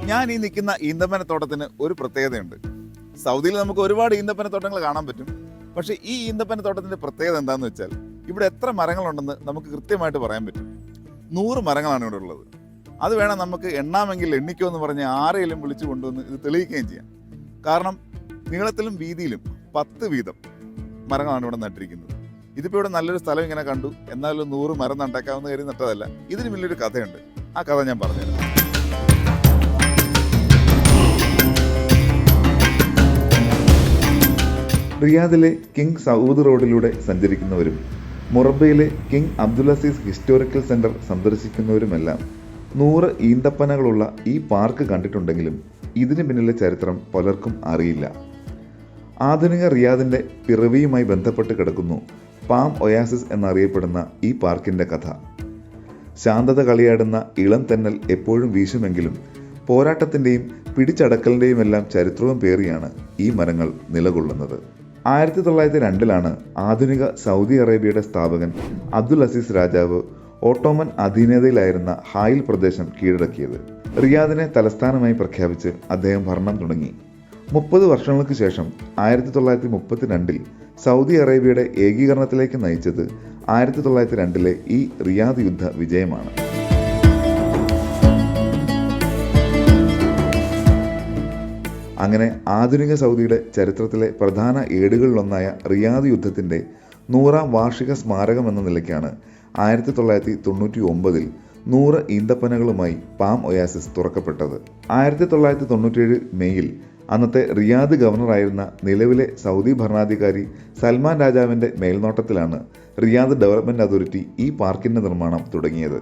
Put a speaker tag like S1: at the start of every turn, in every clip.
S1: ഞാൻ ഈ നിൽക്കുന്ന ഈന്തപ്പനത്തോട്ടത്തിന് ഒരു പ്രത്യേകതയുണ്ട്. സൗദിയിൽ നമുക്ക് ഒരുപാട് ഈന്തപ്പനത്തോട്ടങ്ങൾ കാണാൻ പറ്റും. പക്ഷേ ഈ ഈന്തപ്പനത്തോട്ടത്തിൻ്റെ പ്രത്യേകത എന്താണെന്ന് വെച്ചാൽ ഇവിടെ എത്ര മരങ്ങളുണ്ടെന്ന് നമുക്ക് കൃത്യമായിട്ട് പറയാൻ പറ്റും. 100 മരങ്ങളാണ് ഇവിടെ ഉള്ളത്. അത് വേണം നമുക്ക് എണ്ണാമെങ്കിൽ എണ്ണിക്കോ എന്ന് പറഞ്ഞ് ആരെയും വിളിച്ചു കൊണ്ടുവന്ന് ഇത് തെളിയിക്കുകയും ചെയ്യാം. കാരണം നീളത്തിലും വീതിയിലും 10 വീതം മരങ്ങളാണ് ഇവിടെ നട്ടിരിക്കുന്നത്. ഇതിപ്പോൾ ഇവിടെ നല്ലൊരു സ്ഥലം ഇങ്ങനെ കണ്ടു, എന്നാലും 100 മരം നട്ടേക്കാവുന്ന കാര്യം നട്ടതല്ല. ഇതിന് വലിയൊരു കഥയുണ്ട്. ആ കഥ ഞാൻ പറഞ്ഞുതരാം. റിയാദിലെ കിങ് സൗദ് റോഡിലൂടെ സഞ്ചരിക്കുന്നവരും മുറബയിലെ king Abdul Aziz historical centre സന്ദർശിക്കുന്നവരുമെല്ലാം 100 ഈന്തപ്പനകളുള്ള ഈ പാർക്ക് കണ്ടിട്ടുണ്ടെങ്കിലും ഇതിന് പിന്നിലെ ചരിത്രം പലർക്കും അറിയില്ല. ആധുനിക റിയാദിന്റെ പിറവിയുമായി ബന്ധപ്പെട്ട് കിടക്കുന്നു പാം ഒയാസിസ് എന്നറിയപ്പെടുന്ന ഈ പാർക്കിന്റെ കഥ. ശാന്തത കളിയാടുന്ന ഇളം തെന്നൽ എപ്പോഴും വീശുമെങ്കിലും പോരാട്ടത്തിന്റെയും പിടിച്ചടക്കലിന്റെയും എല്ലാം ചരിത്രവും പേറിയാണ് ഈ മരങ്ങൾ നിലകൊള്ളുന്നത്. 1902 ആധുനിക സൗദി അറേബ്യയുടെ സ്ഥാപകൻ അബ്ദുൽ അസീസ് രാജാവ് ഓട്ടോമൻ അധീനതയിലായിരുന്ന ഹായിൽ പ്രദേശം കീഴടക്കിയത്. റിയാദിനെ തലസ്ഥാനമായി പ്രഖ്യാപിച്ച് അദ്ദേഹം ഭരണം തുടങ്ങി. 30 വർഷങ്ങൾക്ക് ശേഷം 1932 സൗദി അറേബ്യയുടെ ഏകീകരണത്തിലേക്ക് നയിച്ചത് 1902 ഈ റിയാദ് യുദ്ധ വിജയമാണ്. അങ്ങനെ ആധുനിക സൗദിയുടെ ചരിത്രത്തിലെ പ്രധാന ഏടുകളിലൊന്നായ റിയാദ് യുദ്ധത്തിൻ്റെ 100ാം വാർഷിക സ്മാരകം എന്ന നിലയ്ക്കാണ് 1999 100 ഈന്തപ്പനകളുമായി പാം ഒയാസിസ് തുറക്കപ്പെട്ടത്. 1997 മെയ്യിൽ അന്നത്തെ റിയാദ് ഗവർണറായിരുന്ന നിലവിലെ സൗദി ഭരണാധികാരി സൽമാൻ രാജാവിൻ്റെ മേൽനോട്ടത്തിലാണ് റിയാദ് ഡെവലപ്മെന്റ് അതോറിറ്റി ഈ പാർക്കിന്റെ നിർമ്മാണം തുടങ്ങിയത്.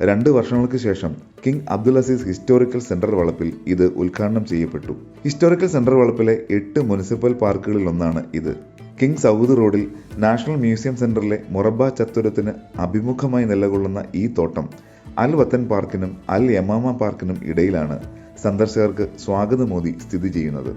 S1: 2 വർഷങ്ങൾക്ക് ശേഷം king Abdul Aziz historical centre വളപ്പിൽ ഇത് ഉദ്ഘാടനം ചെയ്യപ്പെട്ടു. ഹിസ്റ്റോറിക്കൽ സെന്റർ വളപ്പിലെ 8 മുനിസിപ്പൽ പാർക്കുകളിൽ ഒന്നാണ് ഇത്. കിങ് സൗദ് റോഡിൽ നാഷണൽ മ്യൂസിയം സെന്ററിലെ മൊറബ ചത്തുരത്തിന് അഭിമുഖമായി നിലകൊള്ളുന്ന ഈ തോട്ടം അൽ വത്തൻ പാർക്കിനും അൽ യമാമ പാർക്കിനും ഇടയിലാണ് സന്ദർശകർക്ക് സ്വാഗതമോദി സ്ഥിതി ചെയ്യുന്നത്.